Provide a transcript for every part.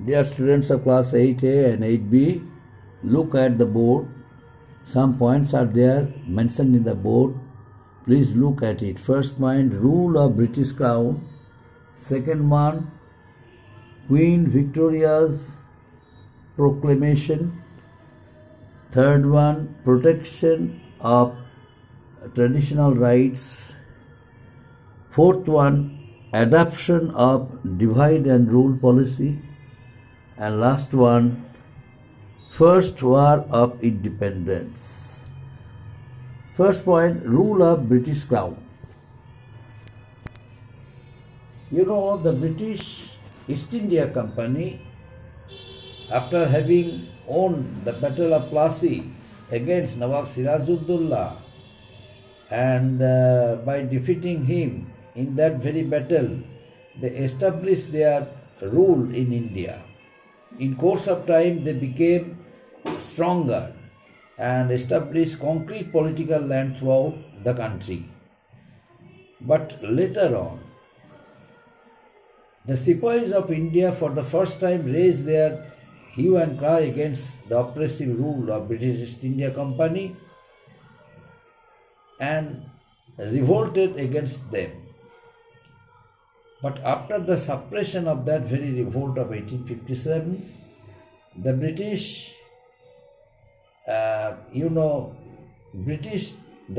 Dear students of class 8A and 8B, look at the board. Some points are there mentioned in the board. Please look at it. First point, rule of British Crown. Second one, Queen Victoria's proclamation. Third one, protection of traditional rights. Fourth one, adoption of divide and rule policy. And last one, First War of Independence. First point, rule of British Crown. You know, the British East India Company, after having won the Battle of Plassey against Nawab Sirajuddaulah, and by defeating him in that very battle, they established their rule in India. In course of time, they became stronger and established concrete political land throughout the country. But later on, the Sepoys of India for the first time raised their hue and cry against the oppressive rule of British East India Company and revolted against them. But after the suppression of that very revolt of 1857, the British, the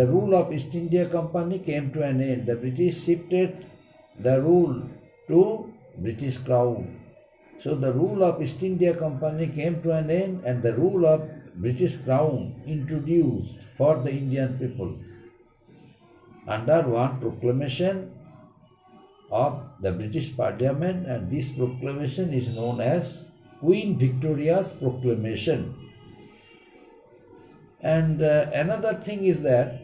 rule of East India Company came to an end. The British shifted the rule to British Crown. So the rule of East India Company came to an end and the rule of British Crown introduced for the Indian people under one proclamation of the British Parliament, and this proclamation is known as Queen Victoria's Proclamation. And another thing is that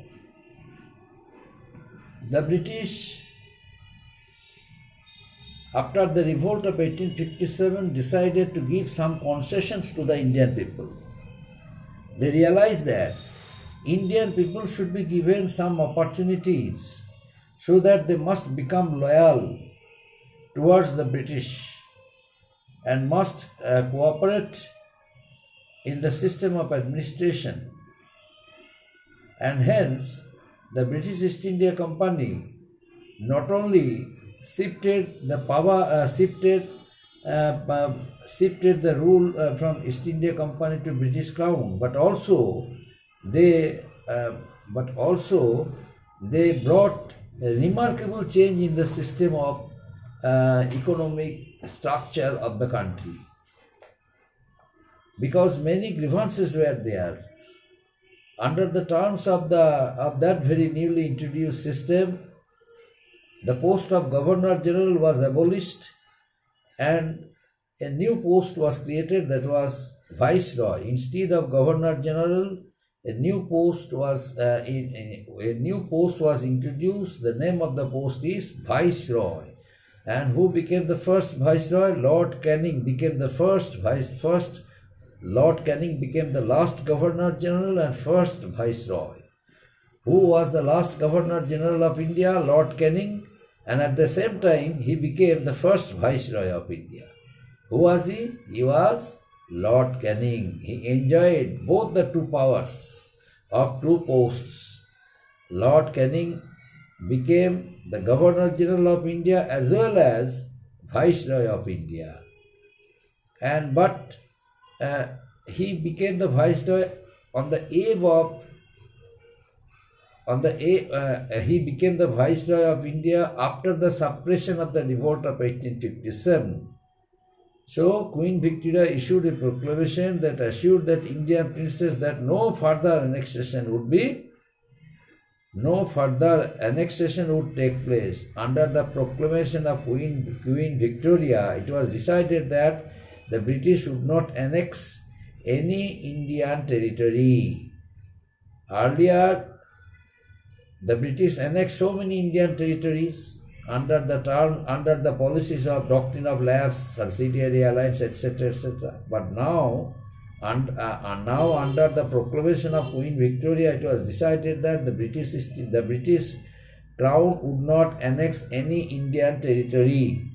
the British, after the revolt of 1857, decided to give some concessions to the Indian people. They realized that Indian people should be given some opportunities so that they must become loyal towards the British and must cooperate in the system of administration. And hence, the British East India Company not only shifted the power, shifted the rule from East India Company to British Crown, but also they brought a remarkable change in the system of economic structure of the country, because many grievances were there. Under the terms of that very newly introduced system, the post of Governor General was abolished and a new post was created, that was Viceroy. Instead of Governor General, a new post was introduced. The name of the post is Viceroy. And who became the first Viceroy? Lord Canning became the first. Lord Canning became the last Governor General and first Viceroy. Who was the last Governor General of India? Lord Canning. And at the same time, he became the first Viceroy of India. Who was he? He was Lord Canning. He enjoyed both the two powers of two posts. Lord Canning became the Governor General of India as well as Viceroy of India. But he became the Viceroy he became the Viceroy of India after the suppression of the revolt of 1857. So Queen Victoria issued a proclamation that assured that Indian princes that no further annexation would take place. Under the proclamation of Queen Victoria, it was decided that the British would not annex any Indian territory. Earlier, the British annexed so many Indian territories under the policies of doctrine of lapse, subsidiary alliance, etc., etc. But now, under the proclamation of Queen Victoria, it was decided that the British Crown would not annex any Indian territory.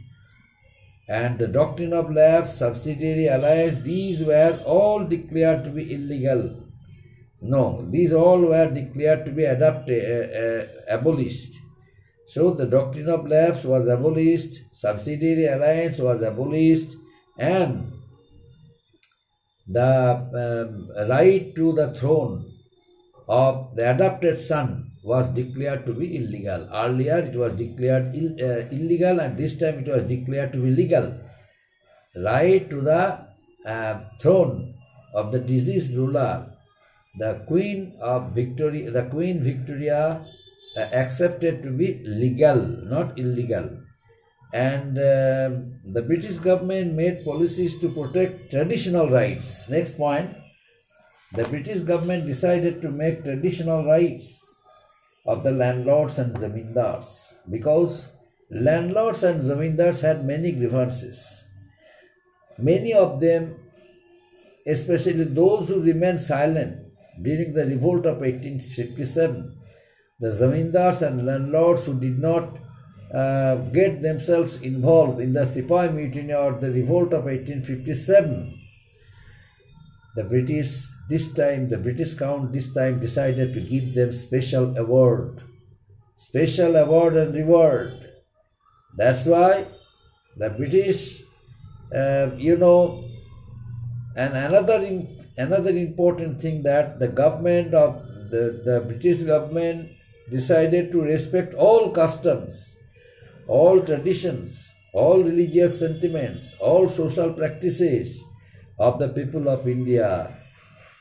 and the doctrine of lapse, subsidiary alliance, these were all declared to be illegal. No, these all were declared to be abolished. So the doctrine of lapse was abolished, subsidiary alliance was abolished, and the right to the throne of the adopted son was declared to be illegal. Earlier it was declared illegal, and this time it was declared to be legal. Right to the throne of the deceased ruler, the Queen Victoria accepted to be legal, not illegal. And the British government made policies to protect traditional rights. Next point, the British government decided to make traditional rights of the landlords and zamindars, because landlords and zamindars had many grievances. Many of them, especially those who remained silent during the revolt of 1857, the zamindars and landlords who did not get themselves involved in the Sepoy Mutiny or the revolt of 1857, the British Crown this time decided to give them special award and reward. That's why the British, and another important thing, that the government of the British government decided to respect all customs, all traditions, all religious sentiments, all social practices of the people of India.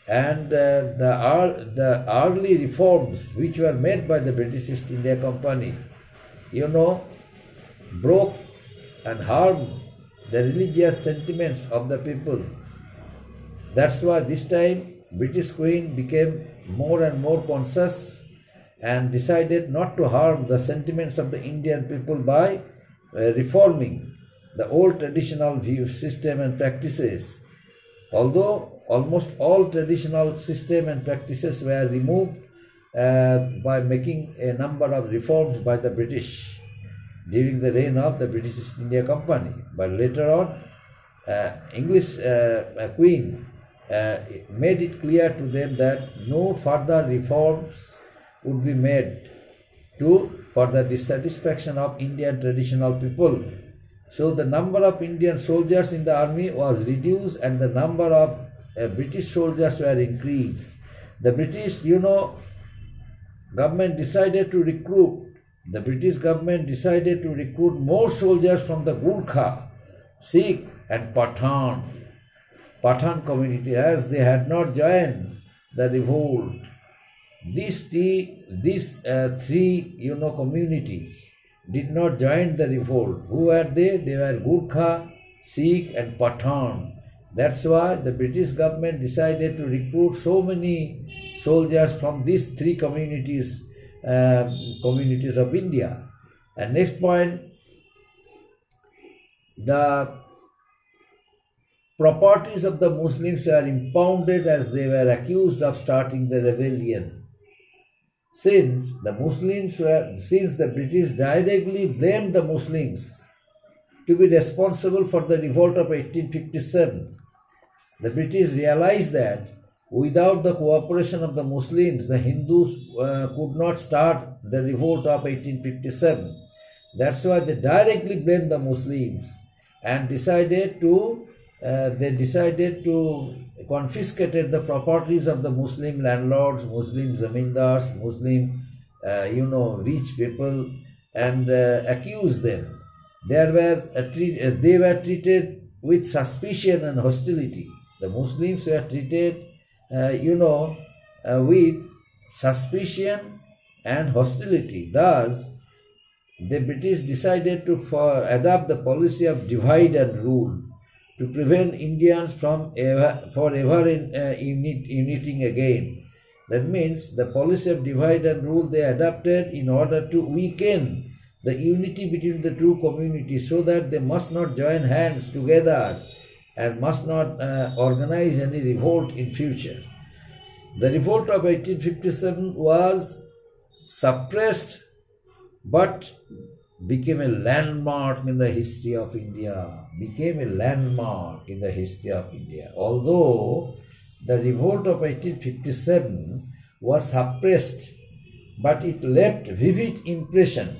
And the early reforms which were made by the British East India Company, broke and harmed the religious sentiments of the people. That's why this time British Queen became more and more conscious and decided not to harm the sentiments of the Indian people by reforming the old traditional view system and practices. Although almost all traditional system and practices were removed by making a number of reforms by the British during the reign of the British East India Company. But later on, English Queen made it clear to them that no further reforms would be made for the dissatisfaction of Indian traditional people. So the number of Indian soldiers in the army was reduced and the number of British soldiers were increased. The British, government decided to recruit. The British government decided to recruit more soldiers from the Gurkha, Sikh and Pathan community, as they had not joined the revolt. These three communities did not join the revolt. Who were they? They were Gurkha, Sikh and Pathan. That's why the British government decided to recruit so many soldiers from these three communities of India. And next point, the properties of the Muslims were impounded as they were accused of starting the rebellion. Since the British directly blamed the Muslims to be responsible for the revolt of 1857, the British realized that without the cooperation of the Muslims, the Hindus could not start the revolt of 1857. That's why they directly blamed the Muslims and decided to confiscate the properties of the Muslim landlords, Muslim zamindars, Muslim, rich people, and accused them. They were treated with suspicion and hostility. The Muslims were treated, with suspicion and hostility. Thus, the British decided to adopt the policy of divide and rule to prevent Indians from forever uniting again. That means the policy of divide and rule they adopted in order to weaken the unity between the two communities, so that they must not join hands together and must not organize any revolt in future. The revolt of 1857 was suppressed but became a landmark in the history of India. became a landmark in the history of India. Although the revolt of 1857 was suppressed, but it left vivid impression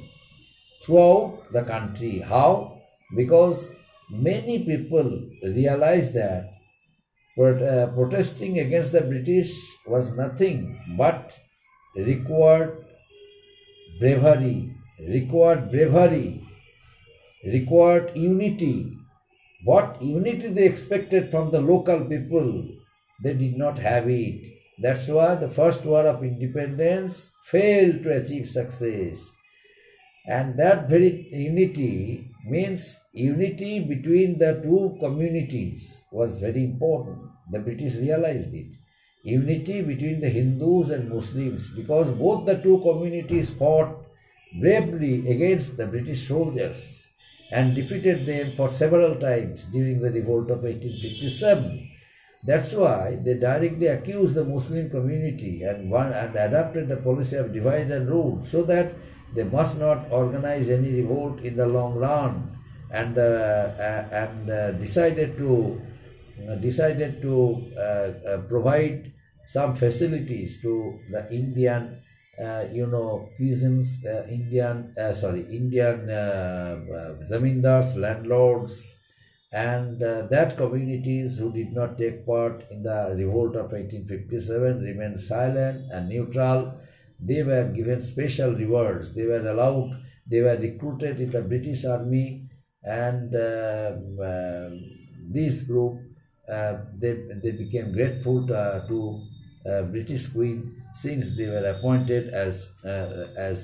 throughout the country. How? Because many people realized that protesting against the British was nothing but required bravery, required unity. What unity they expected from the local people, they did not have it. That's why the first war of independence failed to achieve success. And that very unity means unity between the two communities was very important. The British realized it. Unity between the Hindus and Muslims, because both the two communities fought bravely against the British soldiers and defeated them for several times during the revolt of 1857. That's why they directly accused the Muslim community and adopted the policy of divide and rule, so that they must not organize any revolt in the long run, and decided to provide some facilities to the Indian peasants, Indian zamindars, landlords, and that communities who did not take part in the revolt of 1857 remained silent and neutral. They were given special rewards. They were recruited in the British army, and this group, they became grateful to British Queen, since they were appointed as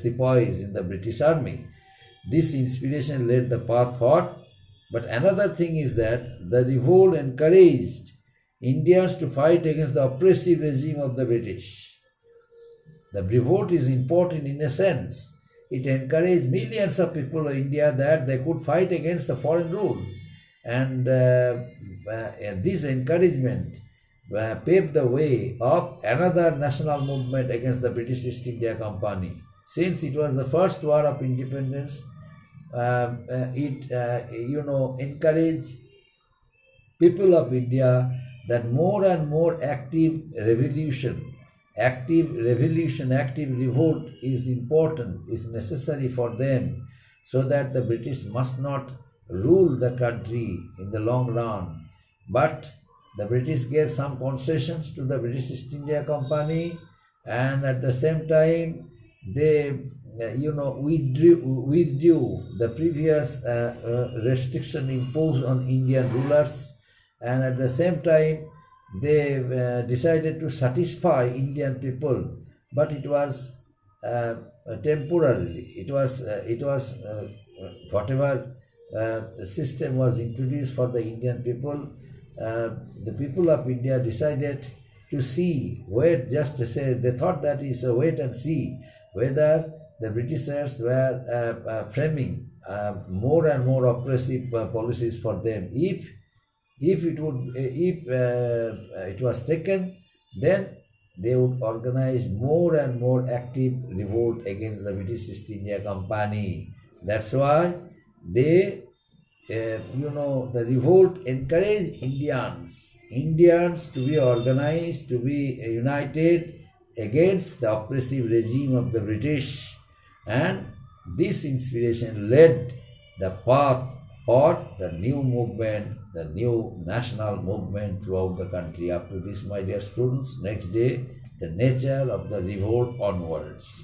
sepoys in the British army. This inspiration led the path forward. But another thing is that the revolt encouraged Indians to fight against the oppressive regime of the British. The revolt is important in a sense. It encouraged millions of people of India that they could fight against the foreign rule. And this encouragement paved the way of another national movement against the British East India Company. Since it was the first war of independence, it encouraged people of India that more and more active revolt is important, is necessary for them, so that the British must not rule the country in the long run. But the British gave some concessions to the British East India Company, and at the same time they withdrew the previous restriction imposed on Indian rulers, and at the same time they decided to satisfy Indian people, but it was temporarily. It was whatever system was introduced for the Indian people. The people of India decided to see, they thought that is a wait and see whether the Britishers were framing more and more oppressive policies for them. If it was taken, then they would organize more and more active revolt against the British East India Company. That's why the revolt encouraged Indians to be organized, to be united against the oppressive regime of the British, and this inspiration led the path for the new movement, the new national movement throughout the country. Up to this, my dear students, next day, the nature of the revolt onwards.